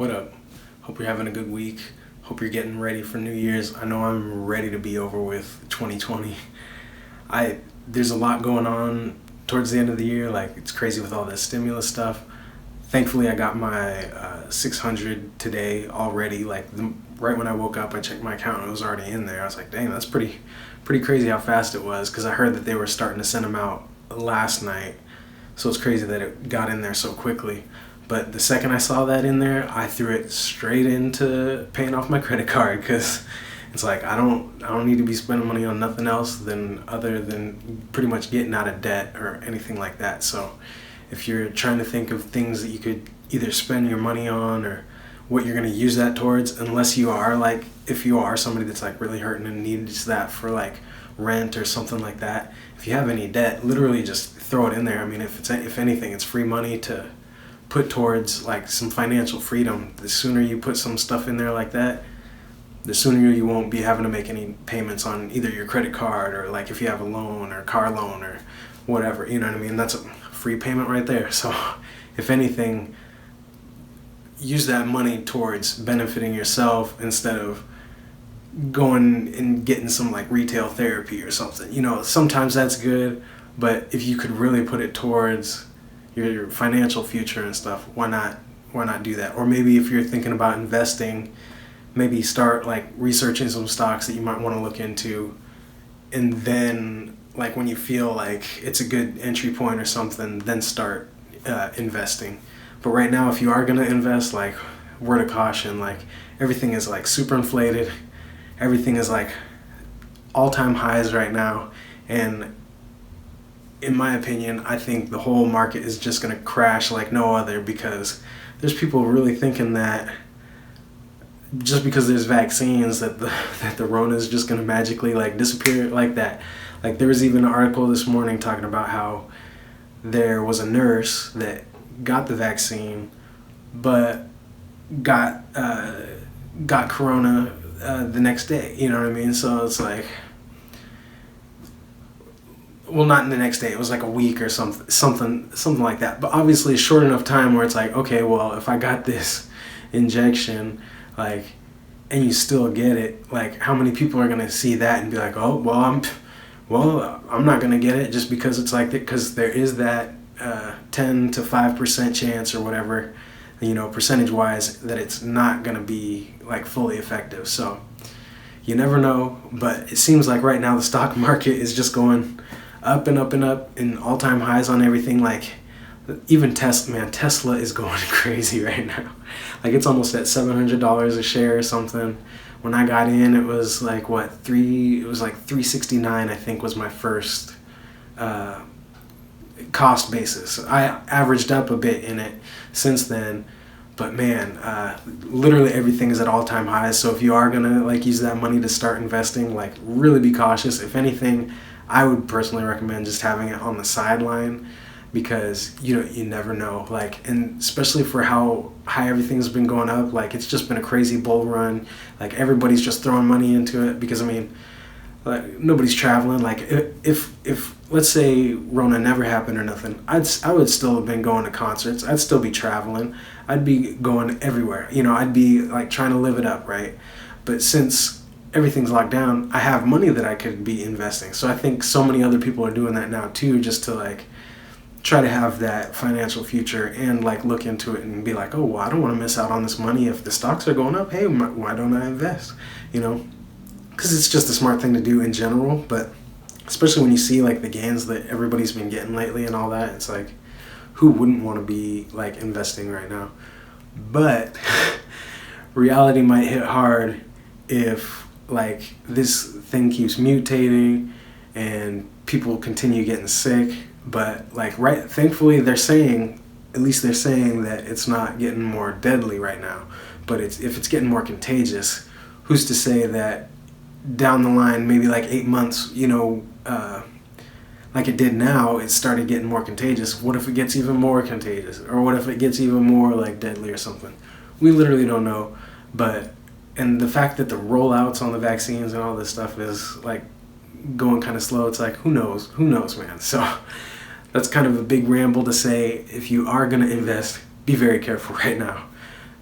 What up? Hope you're having a good week. Hope you're getting ready for New Year's. I know I'm ready to be over with 2020. There's a lot going on towards the end of the year. Like, it's crazy with all this stimulus stuff. Thankfully, I got my 600 today already. Right when I woke up, I checked my account and it was already in there. I was like, dang, that's pretty crazy how fast it was, because I heard that they were starting to send them out last night. So it's crazy that it got in there so quickly. But the second I saw that in there, I threw it straight into paying off my credit card, because it's like I don't need to be spending money on nothing else other than pretty much getting out of debt or anything like that. So if you're trying to think of things that you could either spend your money on or what you're going to use that towards, unless you are if you are somebody that's really hurting and needs that for rent or something like that, if you have any debt, literally just throw it in there. I mean, if anything, it's free money to put towards some financial freedom. The sooner you put some stuff in there like that, the sooner you won't be having to make any payments on either your credit card or if you have a loan or car loan or whatever, you know what I mean? That's a free payment right there. So if anything, use that money towards benefiting yourself instead of going and getting some retail therapy or something. Sometimes that's good, but if you could really put it towards your financial future and stuff, why not do that? Or maybe if you're thinking about investing, maybe start researching some stocks that you might want to look into, and then when you feel it's a good entry point or something, then start investing. But right now, if you are going to invest, word of caution, everything is super inflated. Everything is all-time highs right now, and in my opinion, I think the whole market is just going to crash like no other, because there's people really thinking that just because there's vaccines that the Rona is just going to magically disappear like that. There was even an article this morning talking about how there was a nurse that got the vaccine but got corona the next day. You know what I mean? So it's well, not the next day. It was a week or something like that. But obviously, a short enough time where it's okay, well, if I got this injection, and you still get it, how many people are gonna see that and be oh, I'm not gonna get it just because it's because there is that 10 to 5% chance or whatever, percentage-wise, that it's not gonna be fully effective. So you never know. But it seems right now the stock market is just going up and up and up, and all-time highs on everything. Even Tesla is going crazy right now. It's almost at $700 a share or something. When I got in, it was it was $369, I think, was my first cost basis. I averaged up a bit in it since then, but man, literally everything is at all-time highs. So if you are gonna use that money to start investing, really be cautious. If anything, I would personally recommend just having it on the sideline, because you never know. And especially for how high everything's been going up, it's just been a crazy bull run. Everybody's just throwing money into it, because nobody's traveling. If let's say Rona never happened or nothing, I would still have been going to concerts. I'd still be traveling. I'd be going everywhere. I'd be trying to live it up, right? But since everything's locked down, I have money that I could be investing. So I think so many other people are doing that now too, just to try to have that financial future and look into it and be oh, well, I don't want to miss out on this money. If the stocks are going up, hey, why don't I invest? Because it's just a smart thing to do in general. But especially when you see the gains that everybody's been getting lately and all that, it's who wouldn't want to be investing right now? But reality might hit hard if this thing keeps mutating and people continue getting sick. But thankfully they're saying that it's not getting more deadly right now. But if it's getting more contagious, who's to say that down the line, maybe 8 months, like it did now, it started getting more contagious. What if it gets even more contagious? Or what if it gets even more deadly or something? We literally don't know. And the fact that the rollouts on the vaccines and all this stuff is going kind of slow, it's who knows, man. So that's kind of a big ramble to say, if you are going to invest, be very careful right now.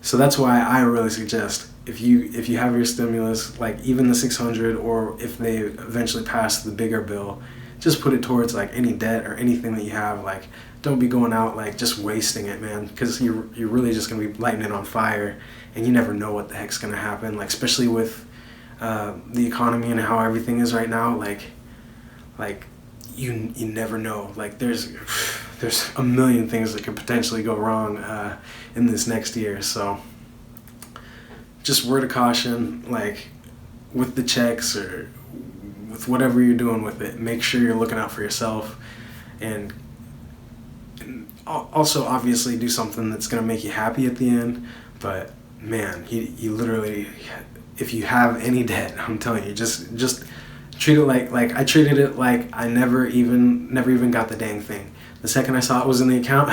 So that's why I really suggest, if you have your stimulus, like even the 600, or if they eventually pass the bigger bill, just put it towards like any debt or anything that you have. Like, don't be going out like just wasting it, man, because you're really just gonna be lighting it on fire, and you never know what the heck's gonna happen. Like, especially with the economy and how everything is right now. Like you never know. Like there's a million things that could potentially go wrong in this next year. So just word of caution, like with the checks or with whatever you're doing with it, make sure you're looking out for yourself, and also obviously do something that's going to make you happy at the end. But man, you literally, if you have any debt, I'm telling you, just treat it like I treated it like I never even got the dang thing. The second I saw it was in the account,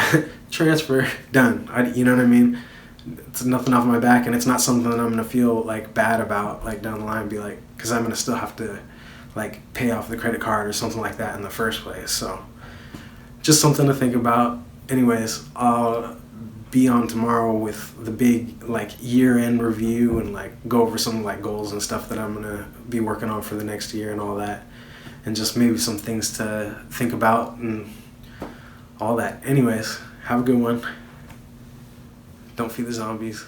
transfer, done. You know what I mean? It's nothing off my back, and it's not something that I'm gonna feel like bad about like down the line. Be like, because I'm gonna still have to like pay off the credit card or something like that in the first place. So just something to think about. Anyways, I'll be on tomorrow with the big like year-end review and like go over some like goals and stuff that I'm gonna be working on for the next year and all that, and just maybe some things to think about and all that. Anyways, have a good one. Don't feed the zombies.